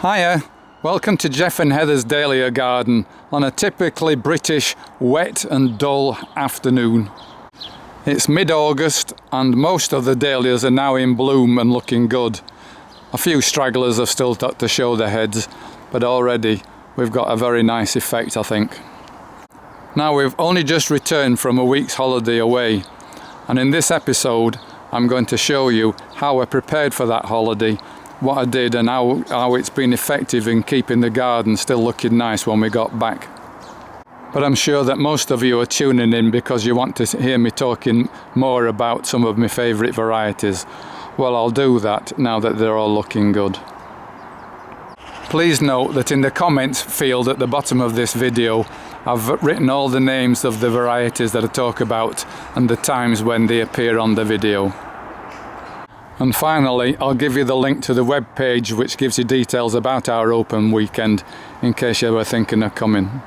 Hiya, welcome to Geoff and Heather's Dahlia garden on a typically British wet and dull afternoon. It's mid-August and most of the dahlias are now in bloom and looking good. A few stragglers have still got to show their heads, but already we've got a very nice effect, I think. Now we've only just returned from a week's holiday away, and in this episode I'm going to show you how I prepared for that holiday, what I did and how it's been effective in keeping the garden still looking nice when we got back. But I'm sure that most of you are tuning in because you want to hear me talking more about some of my favourite varieties. Well, I'll do that now that they're all looking good. Please note that in the comments field at the bottom of this video I've written all the names of the varieties that I talk about and the times when they appear on the video. And finally, I'll give you the link to the web page which gives you details about our open weekend in case you were thinking of coming.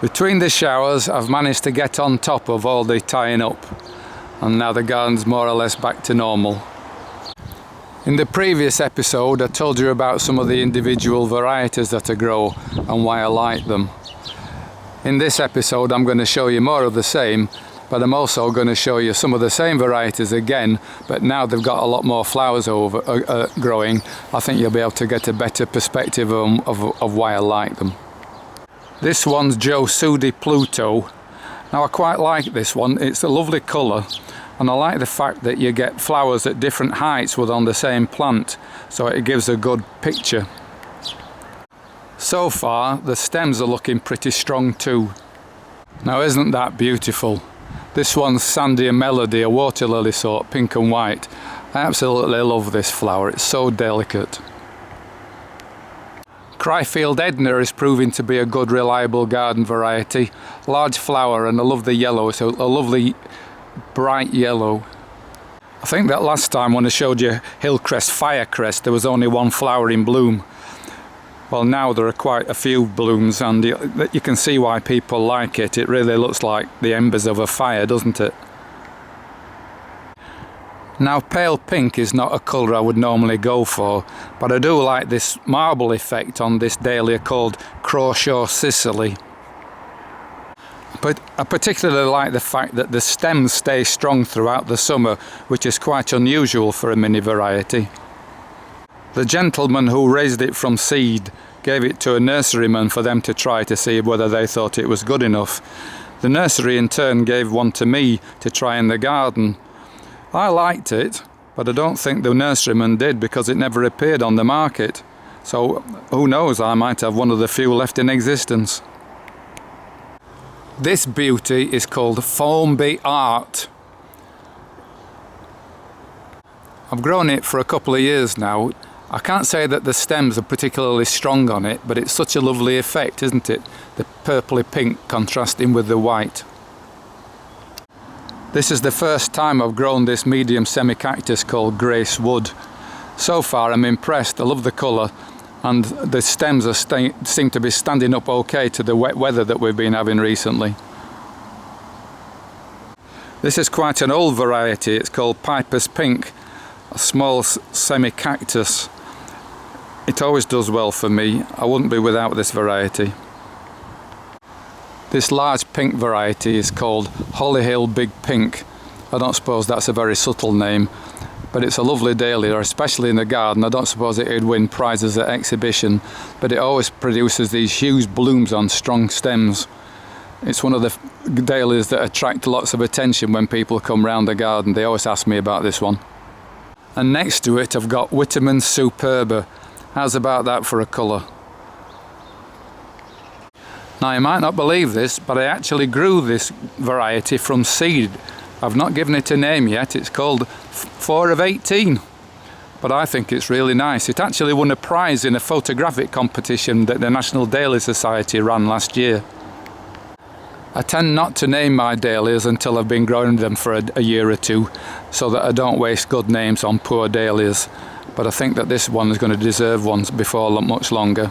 Between the showers I've managed to get on top of all the tying up, and now the garden's more or less back to normal. In the previous episode I told you about some of the individual varieties that I grow and why I like them. In this episode I'm going to show you more of the same, but I'm also going to show you some of the same varieties again, but now they've got a lot more flowers growing. I think you'll be able to get a better perspective of why I like them. This one's Josude Pluto. Now I quite like this one, it's a lovely colour, and I like the fact that you get flowers at different heights within the same plant, so it gives a good picture. So far the stems are looking pretty strong too. Now isn't that beautiful? This one's Sandia Melody, a water lily sort, pink and white. I absolutely love this flower, it's so delicate. Cryfield Edna is proving to be a good reliable garden variety. Large flower, and I love the yellow, it's a lovely bright yellow. I think that last time when I showed you Hillcrest Firecrest there was only one flower in bloom. Well, now there are quite a few blooms, and you can see why people like it. It really looks like the embers of a fire, doesn't it? Now pale pink is not a colour I would normally go for, but I do like this marble effect on this dahlia called Croshaw Sicily. But I particularly like the fact that the stems stay strong throughout the summer, which is quite unusual for a mini variety. The gentleman who raised it from seed gave it to a nurseryman for them to try to see whether they thought it was good enough. The nursery in turn gave one to me to try in the garden. I liked it, but I don't think the nurseryman did because it never appeared on the market. So who knows, I might have one of the few left in existence. This beauty is called Formby Art. I've grown it for a couple of years now. I can't say that the stems are particularly strong on it, but it's such a lovely effect, isn't it? The purpley pink contrasting with the white. This is the first time I've grown this medium semi-cactus called Grace Wood. So far I'm impressed, I love the colour, and the stems seem to be standing up okay to the wet weather that we've been having recently. This is quite an old variety, it's called Piper's Pink, a small semi-cactus. It always does well for me, I wouldn't be without this variety. This large pink variety is called Hollyhill Big Pink. I don't suppose that's a very subtle name, but it's a lovely dahlia, especially in the garden. I don't suppose it'd win prizes at exhibition, but it always produces these huge blooms on strong stems. It's one of the dahlias that attract lots of attention when people come round the garden. They always ask me about this one. And next to it I've got Wittmann Superba. How's about that for a colour? Now you might not believe this, but I actually grew this variety from seed. I've not given it a name yet, it's called 4 of 18. But I think it's really nice. It actually won a prize in a photographic competition that the National Dahlia Society ran last year. I tend not to name my dahlias until I've been growing them for a year or two, so that I don't waste good names on poor dahlias. But I think that this one is going to deserve one before much longer.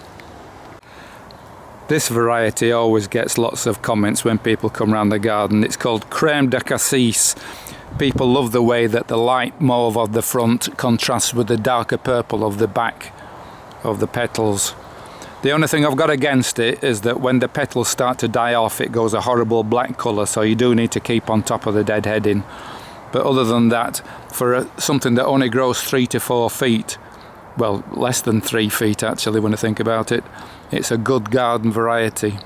This variety always gets lots of comments when people come around the garden. It's called Creme De Cassis. People love the way that the light mauve of the front contrasts with the darker purple of the back. of the petals. The only thing I've got against it is that when the petals start to die off, it goes a horrible black colour, so you do need to keep on top of the deadheading. But other than that, for something that only grows 3 to 4 feet, well, less than 3 feet actually when I think about it, it's a good garden variety.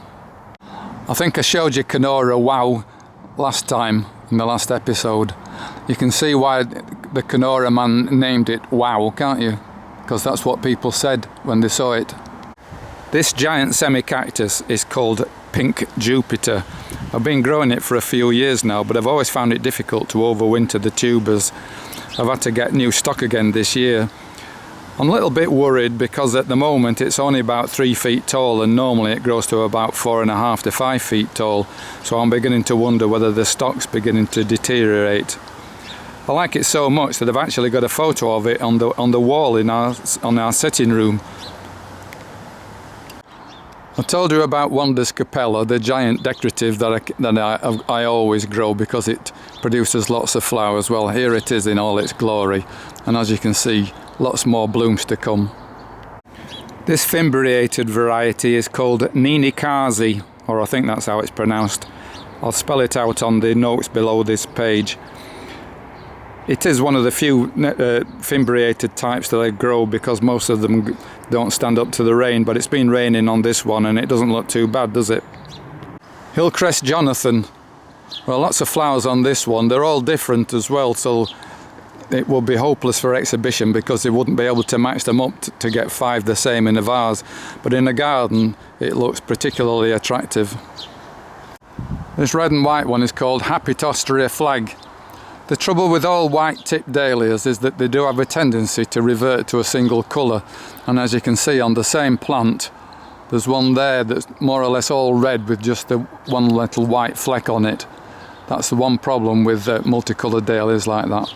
I think I showed you Canora Wow last time in the last episode. You can see why the Canora man named it Wow, can't you? Because that's what people said when they saw it. This giant semi-cactus is called Pink Jupiter. I've been growing it for a few years now, but I've always found it difficult to overwinter the tubers. I've had to get new stock again this year. I'm a little bit worried because at the moment it's only about 3 feet tall, and normally it grows to about 4.5 to 5 feet tall, so I'm beginning to wonder whether the stock's beginning to deteriorate. I like it so much that I've actually got a photo of it on the wall in our sitting room. I told you about Wanda's Capella, the giant decorative that I always grow because it produces lots of flowers. Well, here it is in all its glory, and as you can see, lots more blooms to come. This fimbriated variety is called Nini Kazi, or I think that's how it's pronounced. I'll spell it out on the notes below this page. It is one of the few fimbriated types that I grow because most of them don't stand up to the rain, but it's been raining on this one and it doesn't look too bad, does it? Hillcrest Jonathan. Well, lots of flowers on this one. They're all different as well, so it would be hopeless for exhibition because they wouldn't be able to match them up to get 5 the same in a vase. But in a garden, it looks particularly attractive. This red and white one is called Hapit Austria Flag. The trouble with all white-tipped dahlias is that they do have a tendency to revert to a single colour, and as you can see on the same plant, there's one there that's more or less all red with just the one little white fleck on it. That's the one problem with multicoloured dahlias like that.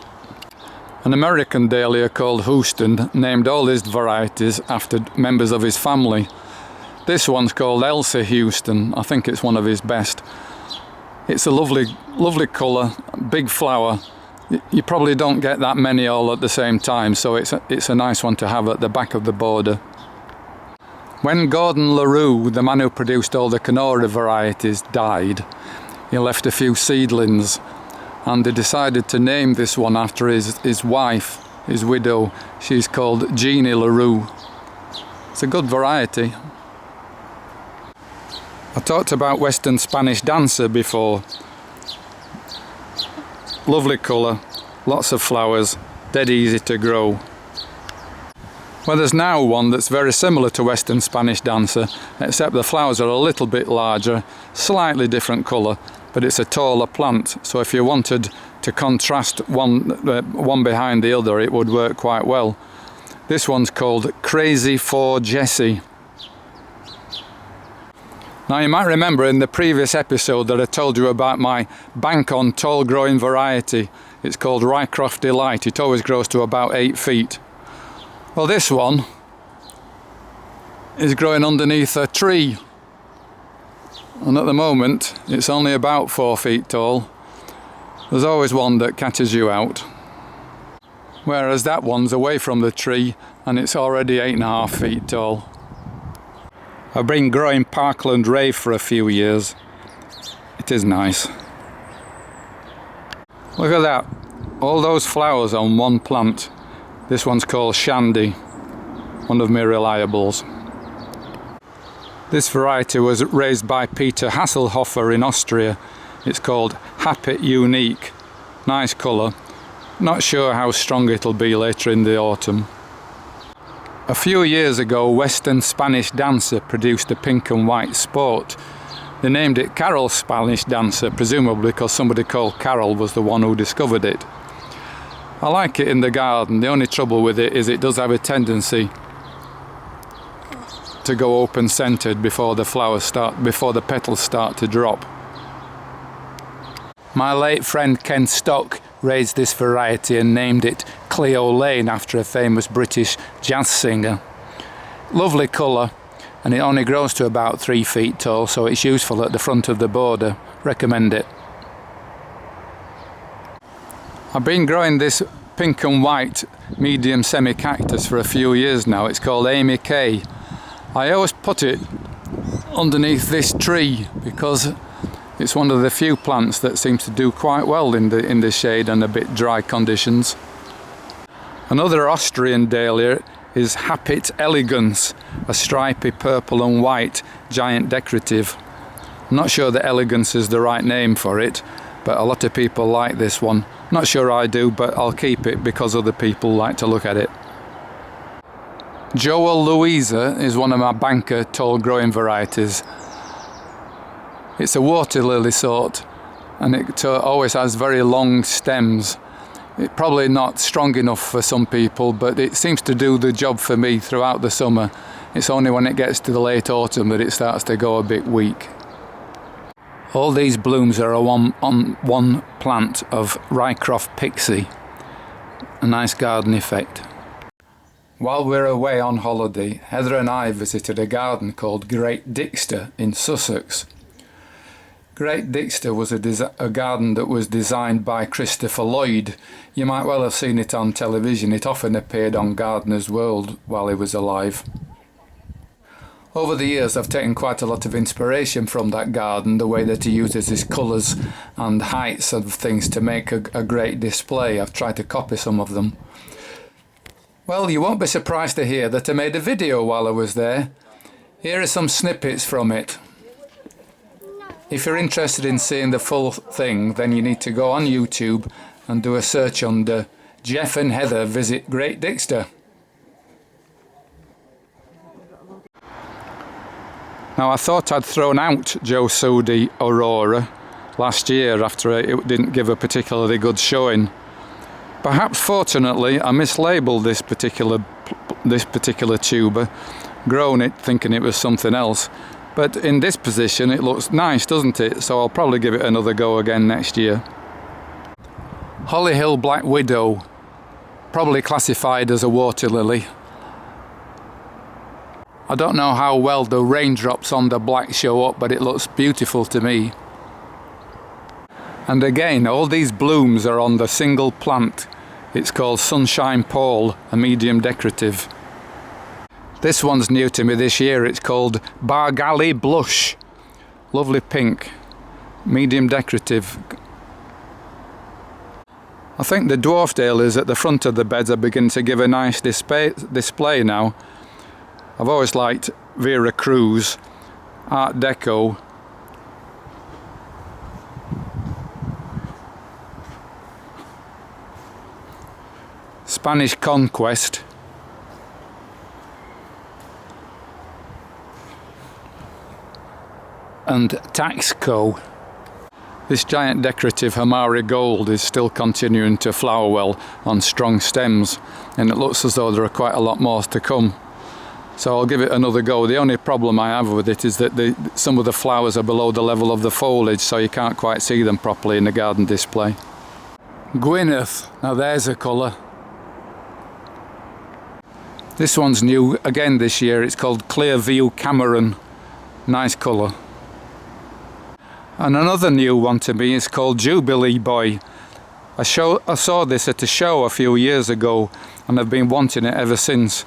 An American dahlia called Houston named all his varieties after members of his family. This one's called Elsa Houston. I think it's one of his best. It's a lovely colour, big flower. You probably don't get that many all at the same time, so it's a nice one to have at the back of the border. When Gordon LaRue, the man who produced all the Canora varieties, died, he left a few seedlings, and they decided to name this one after his wife, his widow. She's called Jeannie LaRue. It's a good variety. I talked about Western Spanish Dancer before. Lovely colour, lots of flowers, dead easy to grow. Well, there's now one that's very similar to Western Spanish Dancer, except the flowers are a little bit larger, slightly different colour, but it's a taller plant, so if you wanted to contrast one behind the other, it would work quite well. This one's called Crazy for Jessie. Now, you might remember in the previous episode that I told you about my bank-on tall growing variety. It's called Rycroft Delight. It always grows to about 8 feet. Well, this one is growing underneath a tree, and at the moment it's only about 4 feet tall. There's always one that catches you out, whereas that one's away from the tree and it's already 8.5 feet tall. I've been growing Parkland Rave for a few years. It is nice. Look at that, all those flowers on one plant. This one's called Shandy, one of my reliables. This variety was raised by Peter Hasselhofer in Austria. It's called Hapit Unique. Nice colour. Not sure how strong it'll be later in the autumn. A few years ago, Western Spanish Dancer produced a pink and white sport. They named it Carol Spanish Dancer, presumably because somebody called Carol was the one who discovered it. I like it in the garden. The only trouble with it is it does have a tendency to go open-centred before the petals start to drop. My late friend Ken Stock raised this variety and named it Cleo Lane after a famous British jazz singer. Lovely colour, and it only grows to about 3 feet tall, so it's useful at the front of the border. Recommend it. I've been growing this pink and white medium semi-cactus for a few years now. It's called Amy Kay. I always put it underneath this tree because it's one of the few plants that seems to do quite well in the shade and a bit dry conditions. Another Austrian dahlia is Hapit Elegance, a stripy purple and white giant decorative. I'm not sure that elegance is the right name for it, but a lot of people like this one. Not sure I do, but I'll keep it because other people like to look at it. Louisa is one of my banker tall growing varieties. It's a waterlily sort, and it always has very long stems. It's probably not strong enough for some people, but it seems to do the job for me throughout the summer. It's only when it gets to the late autumn that it starts to go a bit weak. All these blooms are on one plant of Rycroft Pixie. A nice garden effect. While we're away on holiday, Heather and I visited a garden called Great Dixter in Sussex. Great Dixter was a garden that was designed by Christopher Lloyd. You might well have seen it on television. It often appeared on Gardener's World while he was alive. Over the years I've taken quite a lot of inspiration from that garden, the way that he uses his colours and heights of things to make a great display. I've tried to copy some of them. Well, you won't be surprised to hear that I made a video while I was there. Here are some snippets from it. If you're interested in seeing the full thing, then you need to go on YouTube and do a search under Geoff and Heather Visit Great Dixter. Now, I thought I'd thrown out Josude Aurora last year after it didn't give a particularly good showing. Perhaps fortunately I mislabelled this particular tuber, grown it thinking it was something else. But in this position it looks nice, doesn't it? So I'll probably give it another go again next year. Hollyhill Black Widow, probably classified as a water lily. I don't know how well the raindrops on the black show up, but it looks beautiful to me. And again, all these blooms are on the single plant. It's called Sunshine Paul, a medium decorative. This one's new to me this year. It's called Bargali Blush. Lovely pink, medium decorative. I think the dwarf dahlias at the front of the beds are beginning to give a nice display now. I've always liked Vera Cruz, Art Deco. Spanish Conquest. And Taxco. This giant decorative Hamari Gold is still continuing to flower well on strong stems, and it looks as though there are quite a lot more to come. So I'll give it another go. The only problem I have with it is that some of the flowers are below the level of the foliage, so you can't quite see them properly in the garden display. Gwyneth, now there's a colour. This one's new again this year. It's called Clearview Cameron. Nice colour. And another new one to me is called Jubilee Boy. I saw this at a show a few years ago and I've been wanting it ever since.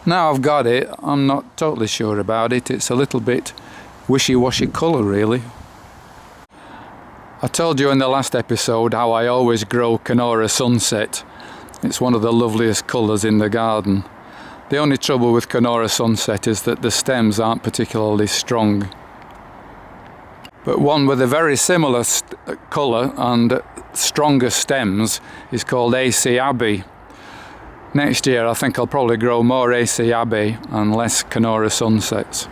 Now I've got it, I'm not totally sure about it. It's a little bit wishy-washy colour really. I told you in the last episode how I always grow Canora Sunset. It's one of the loveliest colours in the garden. The only trouble with Canora Sunset is that the stems aren't particularly strong. But one with a very similar colour and stronger stems is called AC Abbey. Next year I think I'll probably grow more AC Abbey and less Canora Sunsets.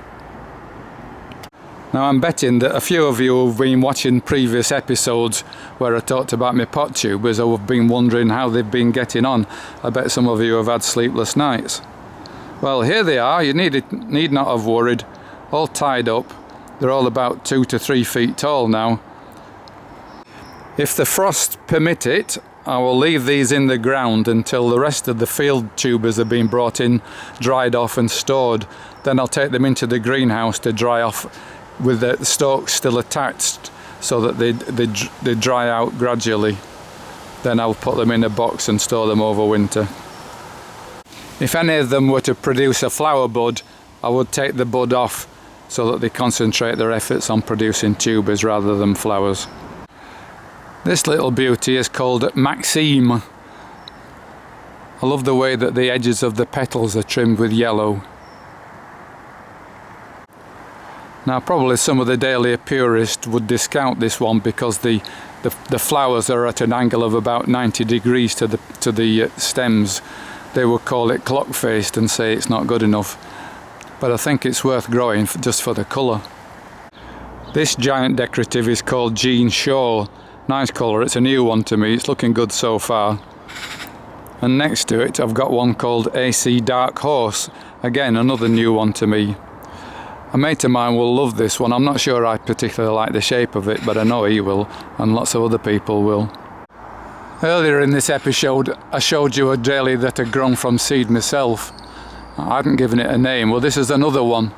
Now I'm betting that a few of you have been watching previous episodes where I talked about my pot tubers or have been wondering how they've been getting on. I bet some of you have had sleepless nights. Well, here they are. You need not have worried. All tied up. They're all about 2 to 3 feet tall now. If the frost permit it, I will leave these in the ground until the rest of the field tubers have been brought in, dried off and stored. Then I'll take them into the greenhouse to dry off with the stalks still attached so that they dry out gradually. then I'll put them in a box and store them over winter. If any of them were to produce a flower bud, I would take the bud off so that they concentrate their efforts on producing tubers rather than flowers. This little beauty is called Maxima. I love the way that the edges of the petals are trimmed with yellow. Now probably some of the Dahlia purists would discount this one because the flowers are at an angle of about 90 degrees to the stems. They would call it clock-faced and say it's not good enough. But I think it's worth growing just for the colour. This giant decorative is called Jean Shaw. Nice colour, it's a new one to me, it's looking good so far. And next to it I've got one called AC Dark Horse. Again, another new one to me. A mate of mine will love this one. I'm not sure I particularly like the shape of it, but I know he will, and lots of other people will. Earlier in this episode I showed you a dahlia that had grown from seed myself. I hadn't given it a name. Well, this is another one.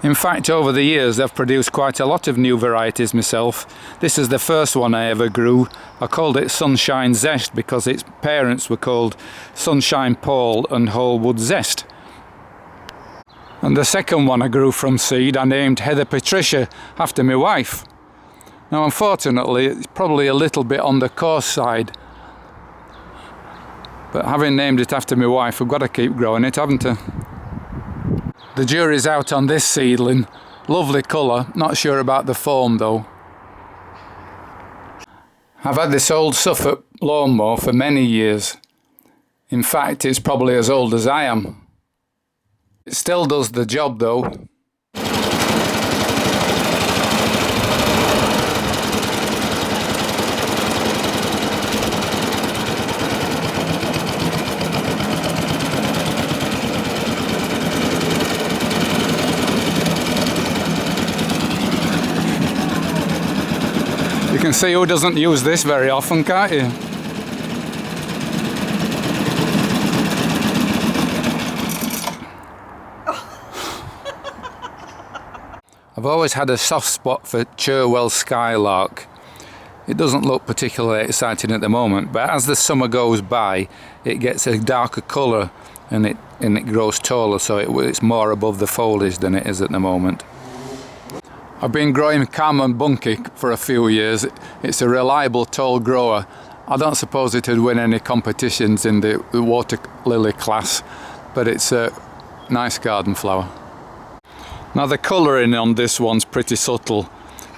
In fact, over the years I've produced quite a lot of new varieties myself. This is the first one I ever grew. I called it Sunshine Zest because its parents were called Sunshine Paul and Wholewood Zest. And the second one I grew from seed I named Heather Patricia after my wife. Now unfortunately it's probably a little bit on the coarse side, but having named it after my wife I've got to keep growing it, haven't I? The jury's out on this seedling. Lovely colour, not sure about the form though. I've had this old Suffolk lawnmower for many years. In fact, it's probably as old as I am. It still does the job though. You can see who doesn't use this very often, can't you? I've always had a soft spot for Cherwell Skylark. It doesn't look particularly exciting at the moment, but as the summer goes by it gets a darker colour and it grows taller, so it's more above the foliage than it is at the moment. I've been growing Carmen Bunky for a few years. It's a reliable tall grower. I don't suppose it'd win any competitions in the water lily class, but it's a nice garden flower. Now the colouring on this one's pretty subtle.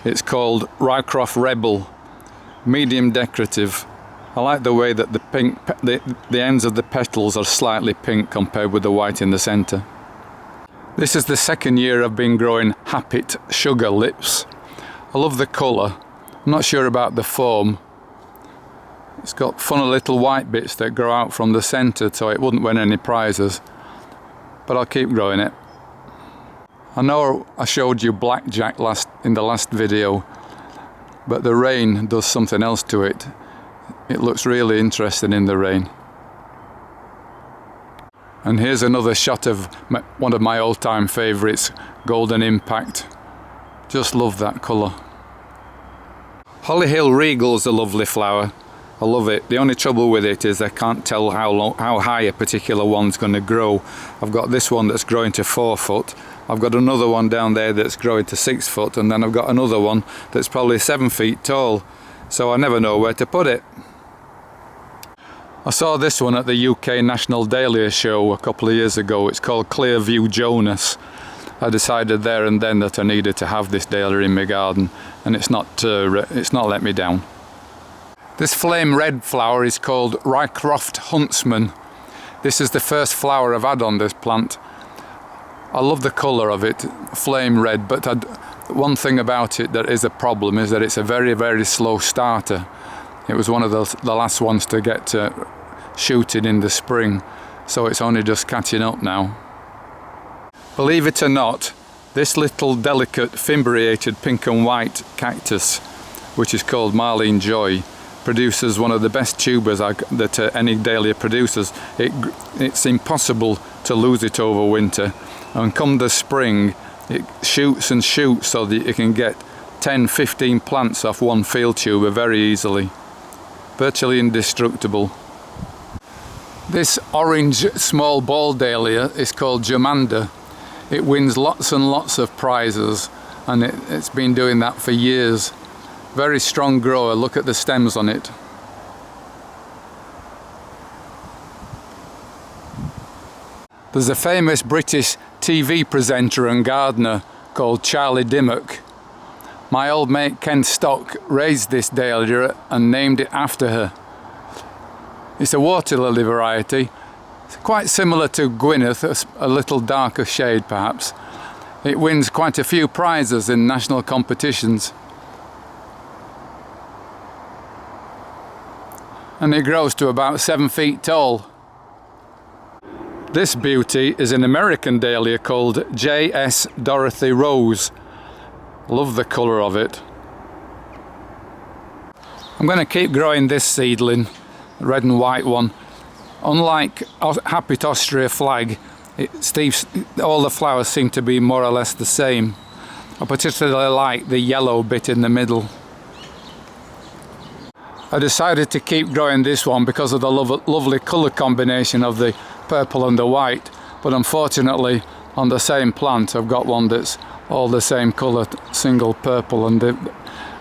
It's called Rycroft Rebel, medium decorative. I like the way that the ends of the petals are slightly pink compared with the white in the centre. This is the second year I've been growing Hapit Sugar Lips. I love the colour. I'm not sure about the form. It's got funny little white bits that grow out from the centre, so it wouldn't win any prizes. But I'll keep growing it. I know I showed you Blackjack in the last video, but the rain does something else to it. It looks really interesting in the rain. And here's another shot of one of my all-time favourites, Golden Impact. Just love that colour. Hollyhill Regal's a lovely flower. I love it. The only trouble with it is I can't tell how high a particular one's going to grow. I've got this one that's growing to 4 foot. I've got another one down there that's growing to 6 foot, and then I've got another one that's probably 7 feet tall. So I never know where to put it. I saw this one at the UK National Dahlia Show a couple of years ago. It's called Clearview Jonas. I decided there and then that I needed to have this dahlia in my garden, and it's not let me down. This flame red flower is called Rycroft Huntsman. This is the first flower I've had on this plant. I love the colour of it, flame red, but one thing about it that is a problem is that it's a very, very slow starter. It was one of the last ones to get shooted in the spring, so it's only just catching up now. Believe it or not, this little delicate fimbriated pink and white cactus, which is called Marlene Joy, produces one of the best tubers that any dahlia produces. It's impossible to lose it over winter, and come the spring it shoots and shoots so that you can get 10-15 plants off one field tuber very easily. Virtually indestructible. This orange small ball dahlia is called Jamanda. It wins lots and lots of prizes, and it's been doing that for years. Very strong grower, look at the stems on it. There's a famous British TV presenter and gardener called Charlie Dimmock. My old mate Ken Stock raised this dahlia and named it after her. It's a water lily variety. It's quite similar to Gwyneth, a little darker shade perhaps. It wins quite a few prizes in national competitions. And it grows to about 7 feet tall. This beauty is an American dahlia called J.S. Dorothy Rose. Love the colour of it. I'm going to keep growing this seedling, the red and white one. Unlike Hapit Austria flag, all the flowers seem to be more or less the same. I particularly like the yellow bit in the middle. I decided to keep growing this one because of the lovely colour combination of the purple and the white, but unfortunately on the same plant I've got one that's all the same colour, single purple, and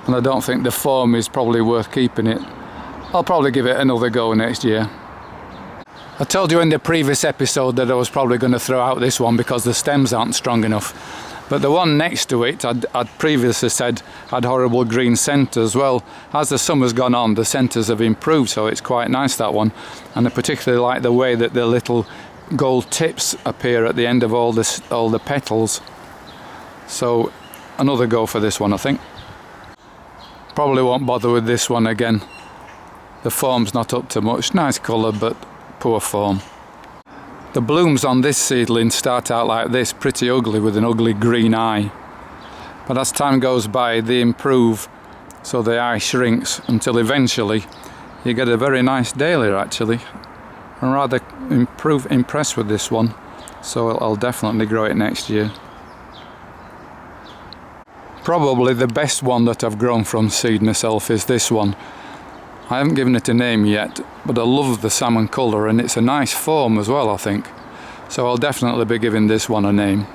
I don't think the form is probably worth keeping it. I'll probably give it another go next year. I told you in the previous episode that I was probably going to throw out this one because the stems aren't strong enough, but the one next to it I'd previously said had horrible green centres. Well, as the summer's gone on, the centres have improved, so it's quite nice, that one. And I particularly like the way that the little gold tips appear at the end of all the petals. So another go for this one, I think. Probably won't bother with this one again. The form's not up to much. Nice colour, but poor form. The blooms on this seedling start out like this, pretty ugly with an ugly green eye. But as time goes by, they improve, so the eye shrinks until eventually you get a very nice dahlia actually. I'm rather impressed with this one, so I'll definitely grow it next year. Probably the best one that I've grown from seed myself is this one. I haven't given it a name yet, but I love the salmon colour, and it's a nice form as well, I think. So I'll definitely be giving this one a name.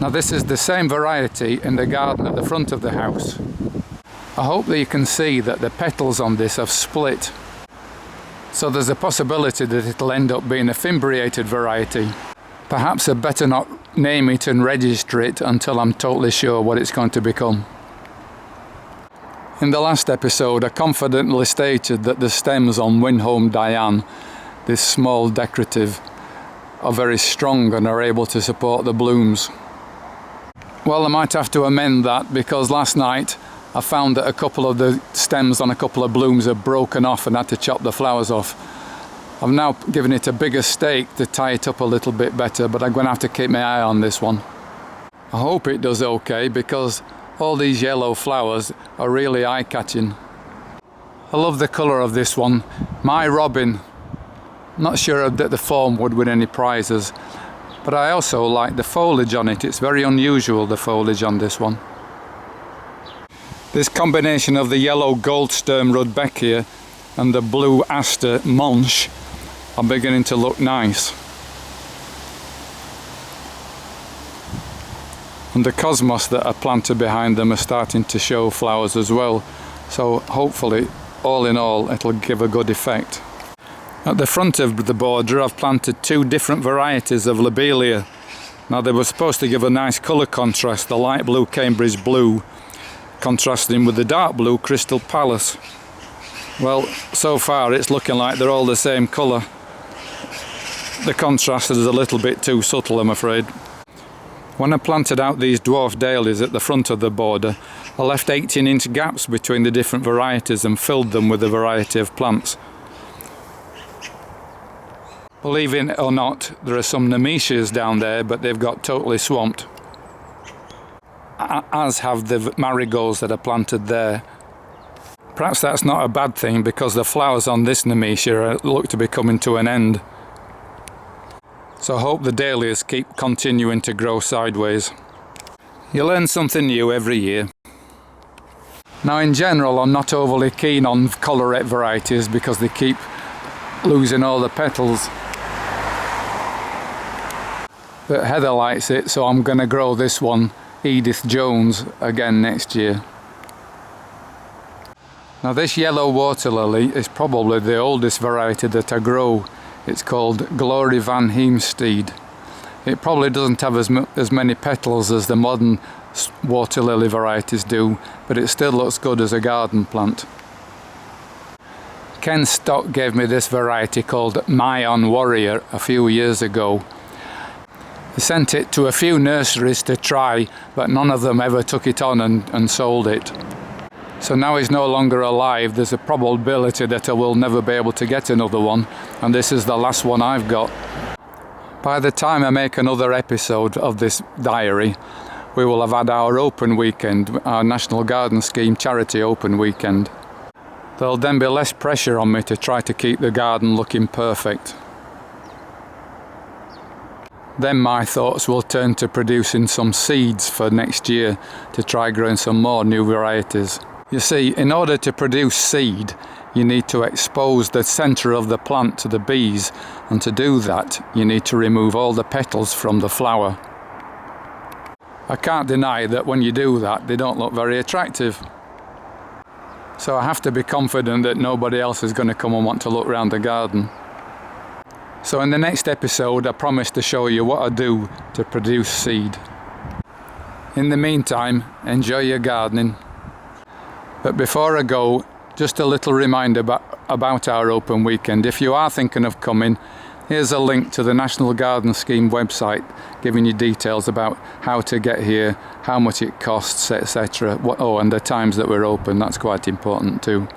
Now this is the same variety in the garden at the front of the house. I hope that you can see that the petals on this have split. So there's a possibility that it'll end up being a fimbriated variety. Perhaps I'd better not name it and register it until I'm totally sure what it's going to become. In the last episode I confidently stated that the stems on Winholm Diane, this small decorative, are very strong and are able to support the blooms. Well, I might have to amend that, because last night I found that a couple of the stems on a couple of blooms are broken off and had to chop the flowers off. I've now given it a bigger stake to tie it up a little bit better, but I'm going to have to keep my eye on this one. I hope it does okay, because all these yellow flowers are really eye-catching. I love the colour of this one. My Robin. Not sure that the form would win any prizes, but I also like the foliage on it. It's very unusual, the foliage on this one. This combination of the yellow Goldsturm Rudbeckia and the blue Aster Monche are beginning to look nice. And the cosmos that are planted behind them are starting to show flowers as well, so hopefully, all in all, it'll give a good effect. At the front of the border I've planted 2 different varieties of lobelia. Now they were supposed to give a nice colour contrast, the light blue Cambridge blue contrasting with the dark blue Crystal Palace. Well, so far it's looking like they're all the same colour. The contrast is a little bit too subtle, I'm afraid. When I planted out these dwarf dahlias at the front of the border, I left 18-inch gaps between the different varieties and filled them with a variety of plants. Believe it or not, there are some nemesias down there, but they've got totally swamped. As have the marigolds that are planted there. Perhaps that's not a bad thing, because the flowers on this nemesia look to be coming to an end. So I hope the dahlias keep continuing to grow sideways. You learn something new every year. Now in general I'm not overly keen on colorette varieties because they keep losing all the petals. But Heather likes it, so I'm going to grow this one, Edith Jones, again next year. Now this yellow water lily is probably the oldest variety that I grow. It's called Glory van Heemstede. It probably doesn't have as many petals as the modern water lily varieties do, but it still looks good as a garden plant. Ken Stock gave me this variety called Mayon Warrior a few years ago. He sent it to a few nurseries to try, but none of them ever took it on and sold it. So now he's no longer alive, there's a probability that I will never be able to get another one, and this is the last one I've got. By the time I make another episode of this diary, we will have had our open weekend, our National Garden Scheme charity open weekend. There'll then be less pressure on me to try to keep the garden looking perfect. Then my thoughts will turn to producing some seeds for next year to try growing some more new varieties. You see, in order to produce seed, you need to expose the centre of the plant to the bees, and to do that, you need to remove all the petals from the flower. I can't deny that when you do that, they don't look very attractive. So I have to be confident that nobody else is going to come and want to look around the garden. So in the next episode I promise to show you what I do to produce seed. In the meantime, enjoy your gardening. But before I go, just a little reminder about our open weekend. If you are thinking of coming, here's a link to the National Garden Scheme website giving you details about how to get here, how much it costs, etc. Oh, and the times that we're open, that's quite important too.